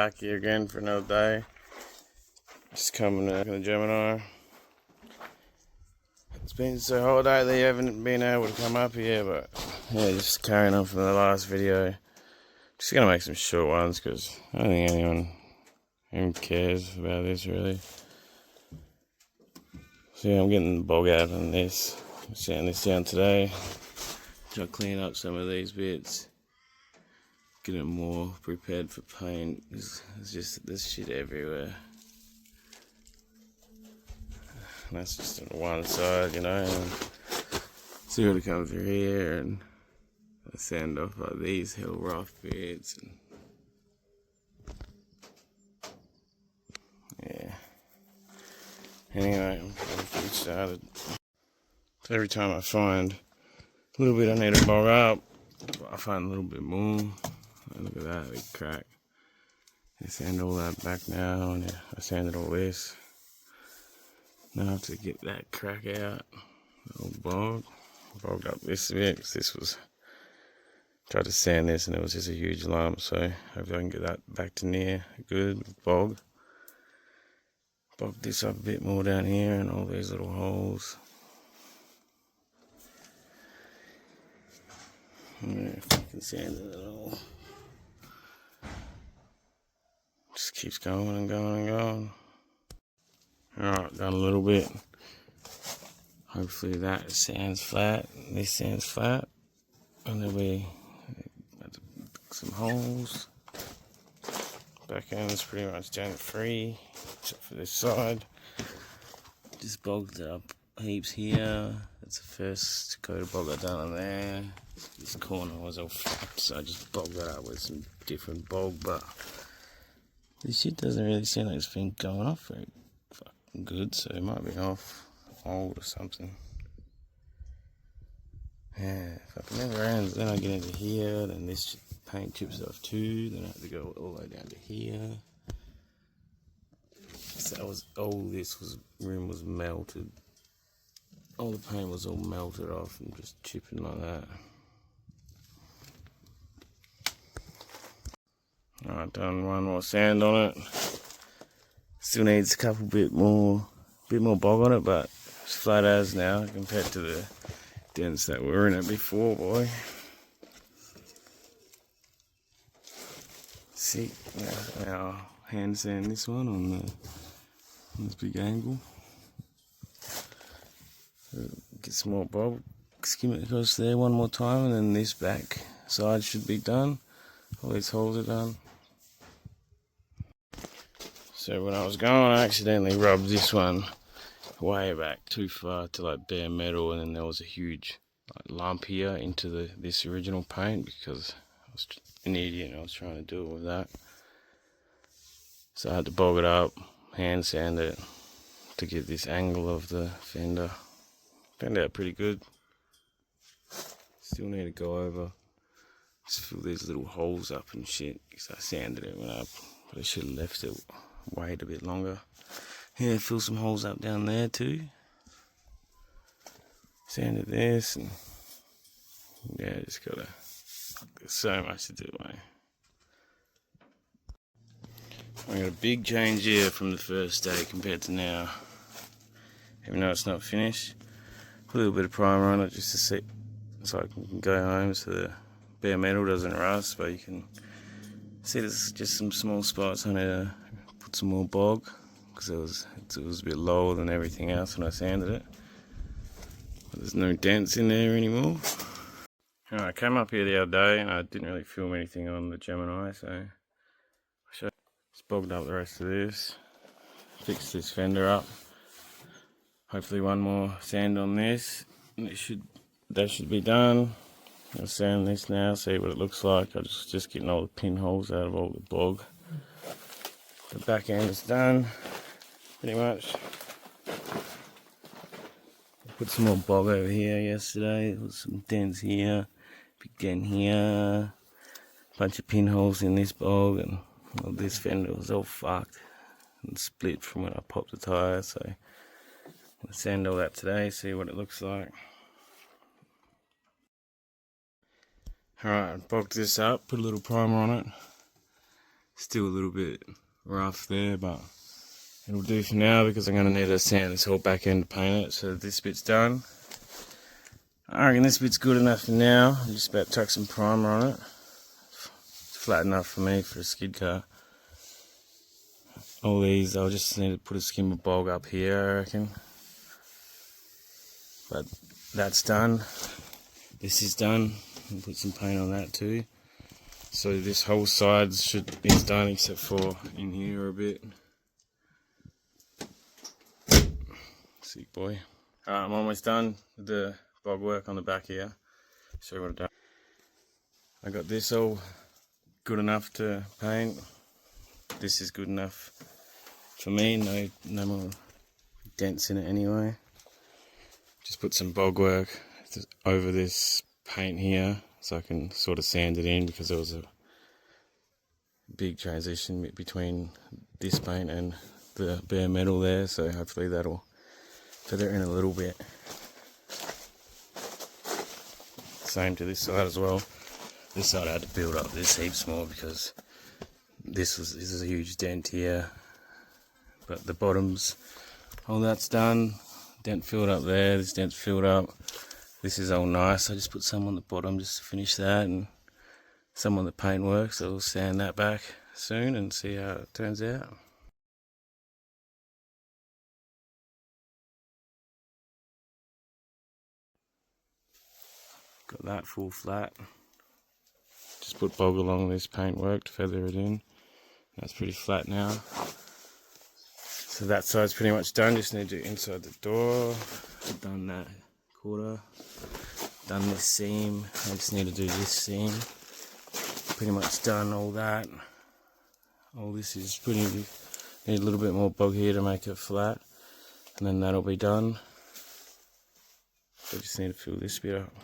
back here again for another day. Just coming to the Gemini. It's been so hot lately, I haven't been able to come up here, but yeah, just carrying on from the last video. Just gonna make some short ones because I don't think anyone cares about this really. So yeah, I'm getting the bog out on this. I'm sanding this down today. Try to clean up some of these bits. Get it more prepared for paint. There's just this shit everywhere. And that's just on one side, you know. And see what comes through here, and I sand off like these hill rough bits. And yeah. Anyway, I'm getting started. So every time I find a little bit I need to bog up, I find a little bit more. Look at that big crack. I sand all that back now, and yeah, I sanded all this. Now I have to get that crack out. Little bogged up this bit, because this was, tried to sand this and it was just a huge lump, so hopefully I can get that back to near good bog. Bog this up a bit more down here and all these little holes. Yeah, if I can sand it at all. Just keeps going and going and going. Alright, done a little bit. Hopefully that sands flat, this sands flat. And there'll be some holes. Back end is pretty much done free, except for this side. Just bogged up heaps here. That's the first coat of bog I've done on there. This corner was all flapped, so I just bogged that up with some different bog, but this shit doesn't really seem like it's been going off very fucking good, so it might be off old or something. Yeah, fucking never ends. Then I get into here, then this paint chips off too, then I have to go all the way down to here. So that was, all this room was melted. All the paint was all melted off and just chipping like that. Alright, done one more sand on it. Still needs a couple bit more bog on it, but it's flat as now compared to the dents that were in it before, boy. See, now hand sand this one on this big angle. Get some more bog, skim it across there one more time, and then this back side should be done. All these holes are done. So when I was going, I accidentally rubbed this one way back too far to like bare metal, and then there was a huge lump here into this original paint because I was an idiot and I was trying to do it with that. So I had to bog it up, hand sand it to get this angle of the fender. Turned out pretty good. Still need to go over, just fill these little holes up and shit, because I sanded it when I probably should have left it, wait a bit longer. Yeah, fill some holes up down there too. Sanded this, and yeah, just gotta, there's so much to do, mate. I got a big change here from the first day compared to now. Even though it's not finished, put a little bit of primer on it just to see, so I can go home so the bare metal doesn't rust, but you can see there's just some small spots. I need to put some more bog because it was a bit lower than everything else when I sanded it. But there's no dents in there anymore. I came up here the other day and I didn't really film anything on the Gemini, so I just bogged up the rest of this, fixed this fender up. Hopefully one more sand on this, and that should be done. I'll sand this now, see what it looks like. I'm just getting all the pinholes out of all the bog. The back end is done, pretty much. Put some more bog over here yesterday. There was some dents here, big dent here, bunch of pinholes in this bog, and well, this fender was all fucked and split from when I popped the tyre, so I'll sand all that today, see what it looks like. Alright, bogged this up, put a little primer on it. Still a little bit rough there, but it'll do for now because I'm going to need to sand this whole back end to paint it. So this bit's done. I reckon this bit's good enough for now. I'm just about to chuck some primer on it. It's flat enough for me for a skid car. All these, I'll just need to put a skimmer bulb up here, I reckon. But that's done. This is done. I'll put some paint on that too. So this whole side is done except for in here a bit. Sick boy. Alright, I'm almost done with the bog work on the back here. Show you what I've done. I got this all good enough to paint. This is good enough for me, no more dents in it anyway. Just put some bog work over this paint here so I can sort of sand it in, because there was a big transition between this paint and the bare metal there, so hopefully that'll feather in a little bit. Same to this side as well. This side I had to build up this heaps more because this is a huge dent here. But the bottoms, all that's done. Dent filled up there, this dent's filled up. This is all nice. I just put some on the bottom just to finish that, and some on the paintwork, so we'll sand that back soon and see how it turns out. Got that full flat. Just put bog along this paintwork to feather it in. That's pretty flat now. So that side's pretty much done. Just need to do inside the door. I've done that quarter. Done this seam. I just need to do this seam. Pretty much done all that. All this is pretty. Need a little bit more bog here to make it flat, and then that'll be done. I just need to fill this bit up.